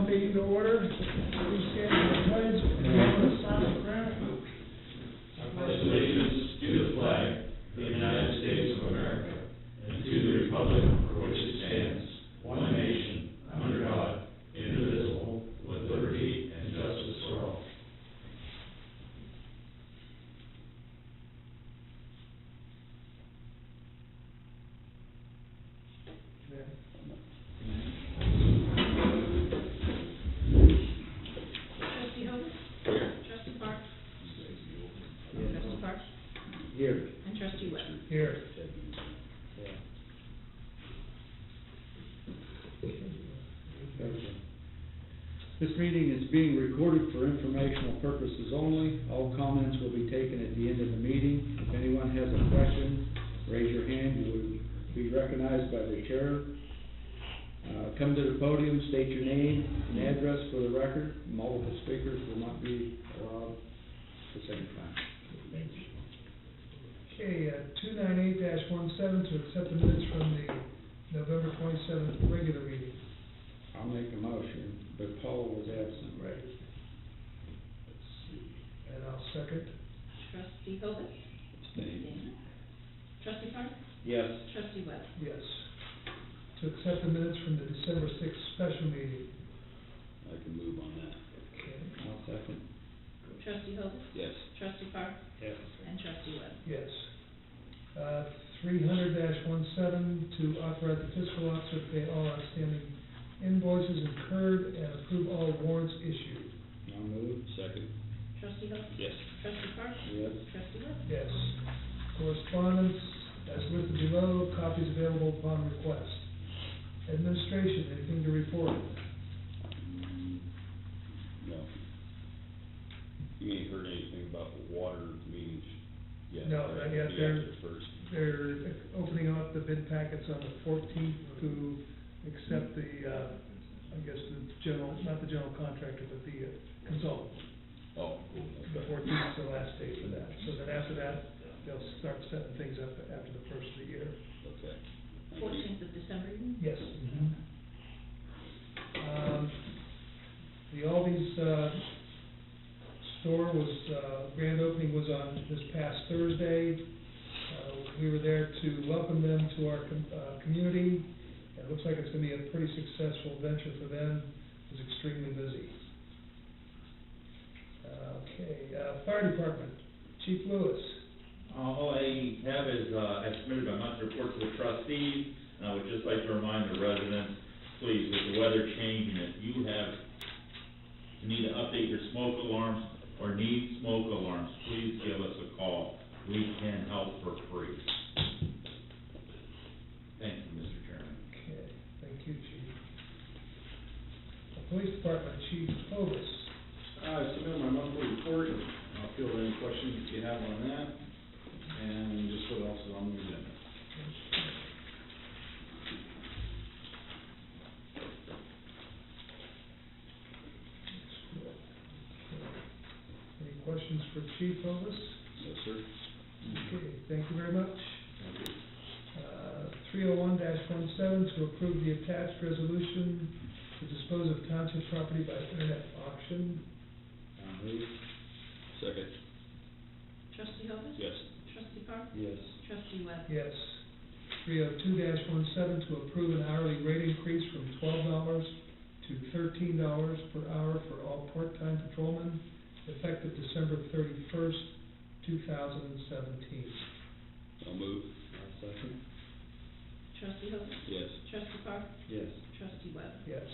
meeting to order. Please stand for the pledge and remember the silent prayer. I pledge allegiance to the flag of the United States of America and to the republic for which it stands, one nation, under God, indivisible, with liberty and justice for all. Here. And Trustee Webb. Here. This meeting is being recorded for informational purposes only. All comments will be taken at the end of the meeting. If anyone has a question, raise your hand. You will be recognized by the chair. Come to the podium, state your name and address for the record. Multiple speakers will not be allowed at the same time. Okay, 298-17 to accept the minutes from the November 27th regular meeting. I'll make a motion, but Paul was absent. Right. And I'll second. Trustee Hovis. Abstain. Trustee Park. Yes. Trustee Webb. Yes. To accept the minutes from the December 6th special meeting. I can move on that. Okay. I'll second. Trustee Hovis. Yes. Trustee Park. Yes. And Trustee Webb. Yes. 300-17 to authorize the fiscal officer to pay all outstanding invoices incurred and approve all warrants issued. I'll move. Second. Trustee Hovis. Yes. Trustee Park. Yes. Trustee Webb. Yes. Correspondence as listed below, copies available upon request. Administration, anything to report? No. You ain't heard anything about the water meetings yet? No, not yet. First. They're opening up the bid packets on the 14th to accept the, I guess, the general, not the general contractor, but the consultant. Oh, cool. The 14th is the last date for that. So then after that, they'll start setting things up after the first of the year. Okay. 14th of December, you mean? Yes. The Aldi's store was, grand opening was on this past Thursday. We were there to welcome them to our community. It looks like it's going to be a pretty successful venture for them. It was extremely busy. Okay, fire department, Chief Lewis. All I have is, I submitted my monthly report to the trustees, and I would just like to remind the residents, please, with the weather changing, if you need to update your smoke alarms or need smoke alarms, please give us a call. We can help for free. Thank you, Mr. Chairman. Okay, thank you, Chief. The police department, Chief Hovis. I submitted my monthly report. I'll field any questions that you have on that, and just what else is on the agenda. Any questions for Chief Hovis? No, sir. Okay, thank you very much. 301-17 to approve the attached resolution to dispose of township property by internet auction. I'll move. Second. Trustee Hovis. Yes. Trustee Park. Yes. Trustee Webb. Yes. 302-17 to approve an hourly rate increase from $12 to $13 per hour for all part-time patrolmen, effective December 31st, 2017. I'll move. I'll second. Trustee Hovis. Yes. Trustee Park. Yes. Trustee Webb. Yes.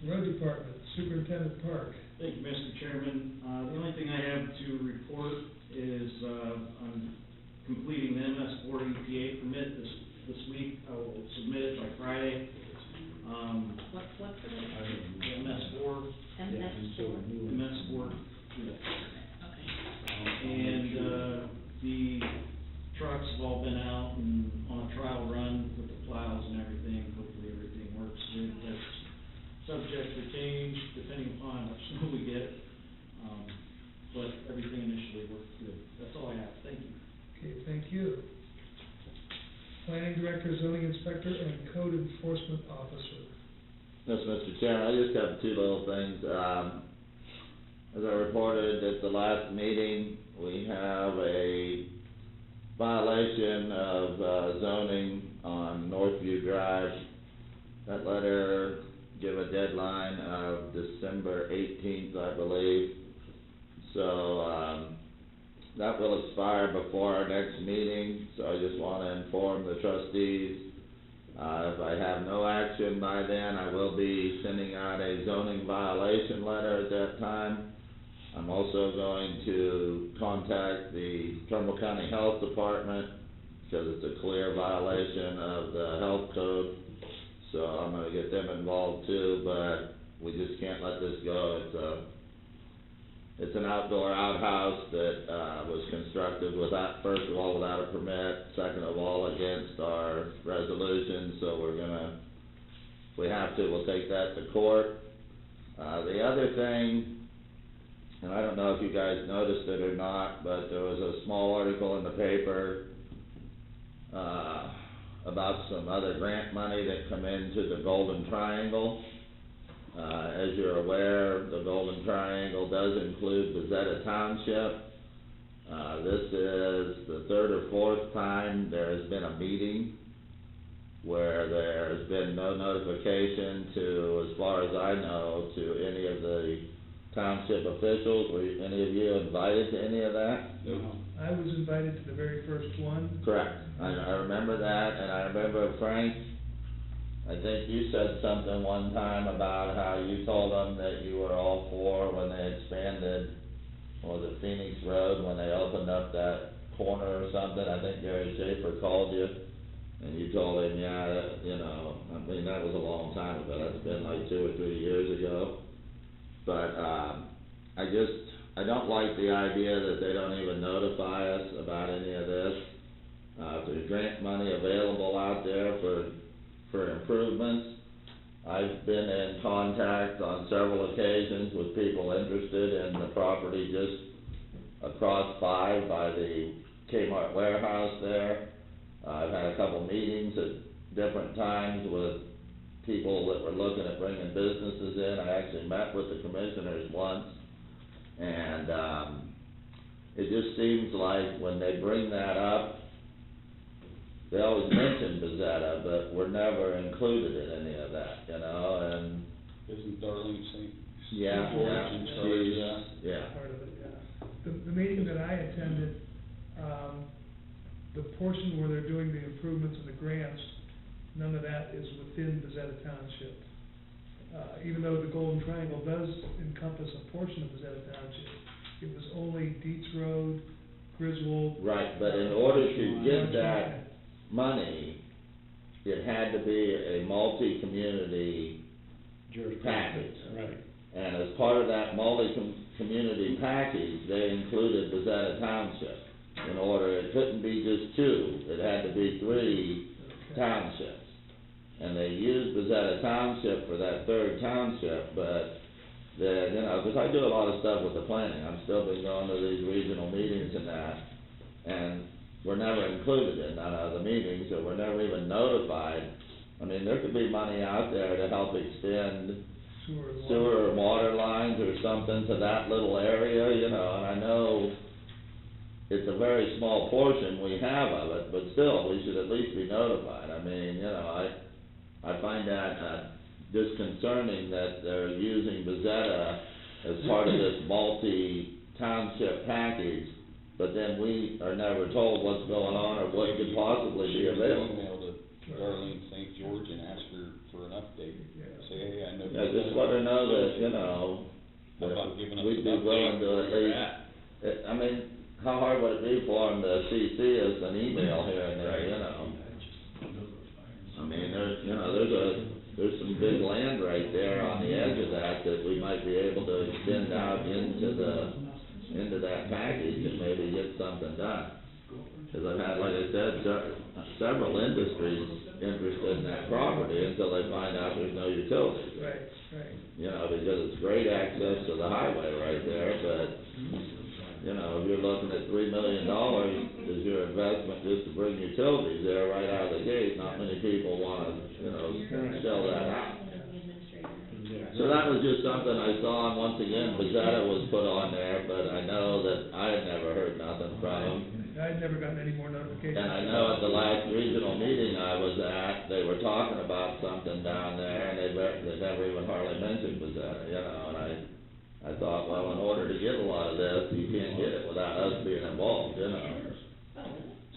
Road Department, Superintendent Park. Thank you, Mr. Chairman. The only thing I have to report is I'm completing the MS4 EPA permit this week. I will submit it by Friday. What's the name? The MS4. MS4. Okay. And the trucks have all been out and on a trial run with the plows and everything. Hopefully everything works good. That's subject to change depending upon how much snow we get. But everything initially worked good. That's all I have. Thank you. Okay, thank you. Planning Director, Zoning Inspector, and Code Enforcement Officer. Yes, Mr. Chairman, I just have two little things. As I reported at the last meeting, we have a violation of zoning on Northview Drive. That letter give a deadline of December 18th, I believe. So, that will expire before our next meeting, so I just wanna inform the trustees. If I have no action by then, I will be sending out a zoning violation letter at that time. I'm also going to contact the Trumbull County Health Department, because it's a clear violation of the health code. So I'm gonna get them involved too, but we just can't let this go. It's an outdoor outhouse that, was constructed without, first of all, without a permit, second of all, against our resolution, so we're gonna, if we have to, we'll take that to court. The other thing, and I don't know if you guys noticed it or not, but there was a small article in the paper, about some other grant money that come into the Golden Triangle. As you're aware, the Golden Triangle does include Bazetta Township. This is the third or fourth time there has been a meeting where there's been no notification to, as far as I know, to any of the township officials. Were any of you invited to any of that? No. I was invited to the very first one. Correct. I remember that, and I remember Frank, I think you said something one time about how you told them that you were all for when they expanded, what was it, Phoenix Road, when they opened up that corner or something. I think Gary Schaefer called you, and you told him, yeah, that, you know, I mean, that was a long time ago. That's been like 2 or 3 years ago. But, I don't like the idea that they don't even notify us about any of this. If there's grant money available out there for improvements, I've been in contact on several occasions with people interested in the property just across 5 by the Kmart warehouse there. I've had a couple meetings at different times with people that were looking at bringing businesses in. I actually met with the commissioners once, and it just seems like when they bring that up, they always mention Bazetta, but we're never included in any of that, you know, and... Isn't Darlene St. Yeah, George yeah, in charge of that? yeah. Part of it, yeah. The meeting that I attended, the portion where they're doing the improvements and the grants, none of that is within Bazetta Township. Even though the Golden Triangle does encompass a portion of Bazetta Township, it was only Dietz Road, Griswold. Right, but in order to get that money, it had to be a multi-community package. Right. And as part of that multi-community package, they included Bazetta Township. In order, it couldn't be just 2, it had to be 3 townships. And they used Bazetta Township for that 3rd township, but then, you know, 'cause I do a lot of stuff with the planning, I've still been going to these regional meetings and that, and we're never included in none of the meetings, or we're never even notified. I mean, there could be money out there to help extend sewer or water lines or something to that little area, you know, and I know it's a very small portion we have of it, but still, we should at least be notified. I mean, you know, I find that, disconcerting that they're using Bazetta as part of this multi-township package, but then we are never told what's going on or what could possibly be available. Email to Darlene St. George and ask her for an update. Yeah. Say, hey, I know. Yeah, just let her know that, you know, How about giving us we'd an be willing update to where at you're least, at? I mean, how hard would it be for them to CC us an email here and there, you know? I mean, there's some big land right there on the edge of that we might be able to extend out into that package and maybe get something done. 'Cause I've had, like I said, several industries interested in that property until they find out there's no utilities. Right, right. You know, because it's great access to the highway right there, but, you know, if you're looking at $3 million as your investment just to bring utilities there right out of the gate, not many people wanna, you know, sell that out. that was just something I saw, and once again, Bazetta was put on there, but I know that I had never heard nothing from him. I'd never gotten any more notifications. And I know at the last regional meeting I was at, they were talking about something down there, and they never even hardly mentioned Bazetta, you know, and I thought, well, in order to get a lot of this, you can't get it without us being involved, you know.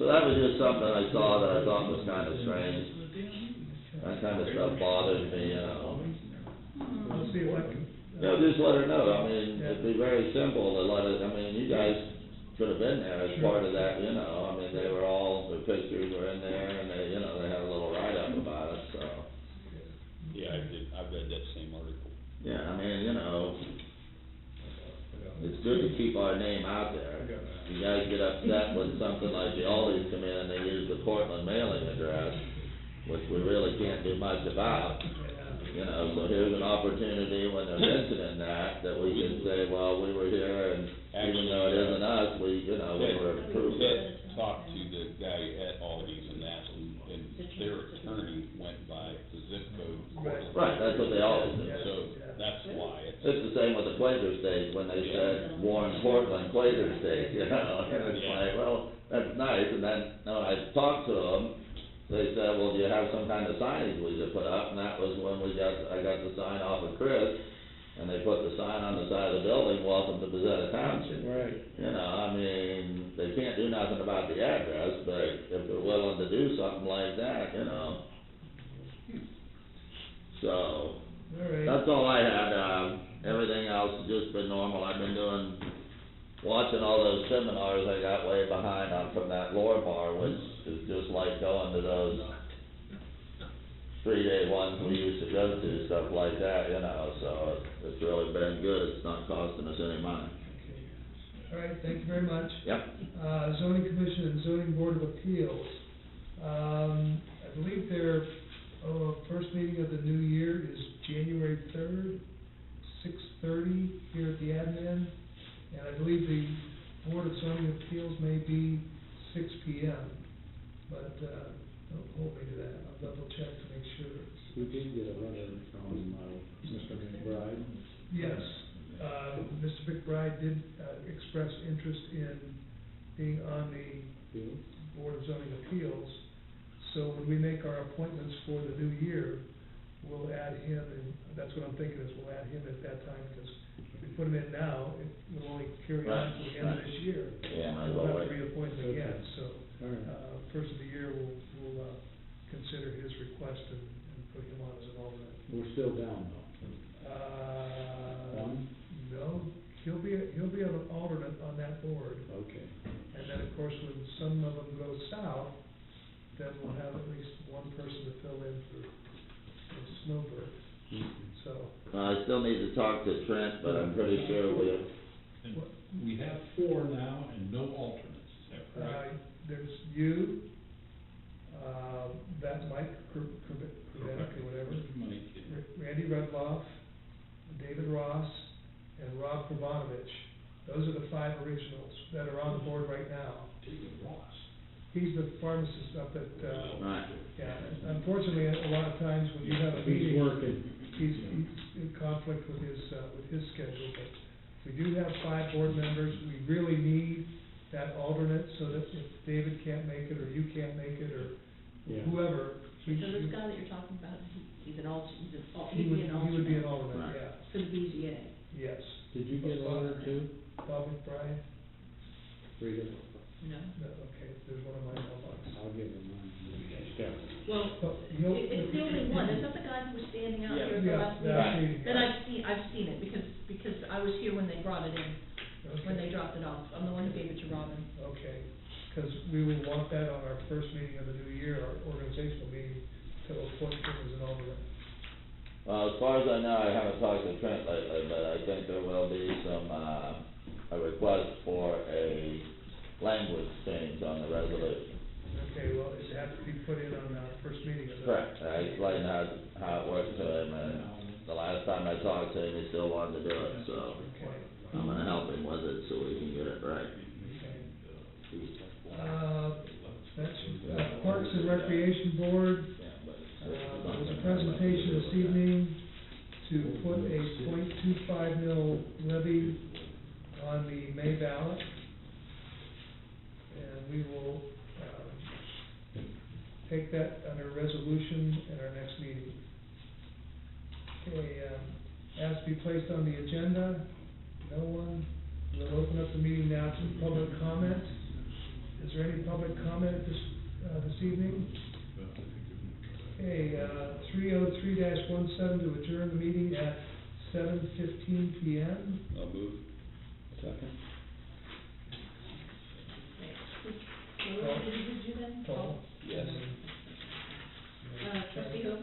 So that was just something I saw that I thought was kind of strange. That kind of stuff bothers me, you know. I'll see if I can. Yeah, just let her know, I mean, it'd be very simple to let it, I mean, you guys could have been there as part of that, you know, I mean, they were all, their pictures were in there, and they, you know, they had a little write-up about it, so. Yeah, I read that same article. Yeah, I mean, you know, it's good to keep our name out there. You guys get upset when something like the Aldi's come in and they use the Portland mailing address, which we really can't do much about. You know, so here's an opportunity when they're mentioning that we can say, well, we were here, and even though it isn't us, we, you know, we were approved. Ted talked to the guy at Aldi's and asked him, and their attorney went by the zip code. Right, that's what they always do. So, that's why It's the same with the Quaker State, when they said Warren Portland Quaker State, you know, and it's like, well, that's nice, and then, when I talked to them, they said, well, do you have some kind of signage we could put up, and that was when I got the sign off of Chris, and they put the sign on the side of the building, welcome to Bazetta Township. Right. You know, I mean, they can't do nothing about the address, but if they're willing to do something like that, you know. So, All right. that's all I had, everything else has just been normal, I've been watching all those seminars I got way behind on from that Lormar, which is just like going to those 3-day ones we used to go to, stuff like that, you know, so it's really been good, it's not costing us any money. All right, thank you very much. Yep. Zoning Commission and Zoning Board of Appeals. I believe their, first meeting of the new year is January 3rd, 6:30 here at the admin. And I believe the Board of Zoning Appeals may be 6 PM, but, don't hold me to that, I'll double check to make sure. We did get a letter from, Mr. McBride. Yes, Mr. McBride did, express interest in being on the Bill? Board of Zoning Appeals. So when we make our appointments for the new year, we'll add him, and that's what I'm thinking is we'll add him at that time, because if we put him in now, it will only carry on till the end of this year. Yeah, might as We'll well have to wait. reappoint him again, so, All right. first of the year, we'll consider his request and put him on as an alternate. We're still down though. One? No, he'll be an alternate on that board. Okay. And then, of course, when some of them go south, then we'll have at least one person to fill in for Snowbird, so. I still need to talk to Trent, but I'm pretty sure And we have 4 now and no alternates, is that correct? There's you, that Mike Kruvenick or whatever, Mike, Randy Rudloff, David Ross, and Rob Kravanovich. Those are the 5 originals that are on the board right now. David Ross. He's the pharmacist up at, right. yeah, unfortunately, a lot of times when you have a meeting. He's working. He's in conflict with his schedule, but we do have 5 board members. We really need that alternate, so that if David can't make it, or you can't make it, or Yeah. whoever. So this guy that you're talking about, he's an alternate, He he'd be an alternate. would be an alternate, Right. yeah, For the BZA. yes. Did you get a letter too? Bob McBride? Read it. No. No, okay, there's one of my mailbox. I'll give him mine. Yeah. Well, But he'll- it's the only one, is that the guy who was standing out here at the Yeah, last yeah, meeting? yeah. Then I've seen it, because I was here when they brought it in, when they dropped it off. I'm the one who gave it to Robin. Okay, because we will want that on our first meeting of the new year, our organizational meeting, to appoint him as an alternate. As far as I know, I haven't talked to Trent lately, but I think there will be some, a request for a language change on the resolution. Okay, well, it has to be put in on our first meeting of the. Correct, I explained how it works to him, and the last time I talked to him, he still wanted to do it, so Okay, I'm gonna help him with it so we can get it right. That's, Parks and Recreation Board, there was a presentation this evening to put a .25 mil levy on the May ballot. And we will, take that under resolution at our next meeting. Okay, asked to be placed on the agenda, no one. We'll open up the meeting now to public comment. Is there any public comment this evening? Okay, 303-17 to adjourn the meeting at 7:15 PM. I'll move. Second. Who did you do then? Paul? Yes. Trustee Hope?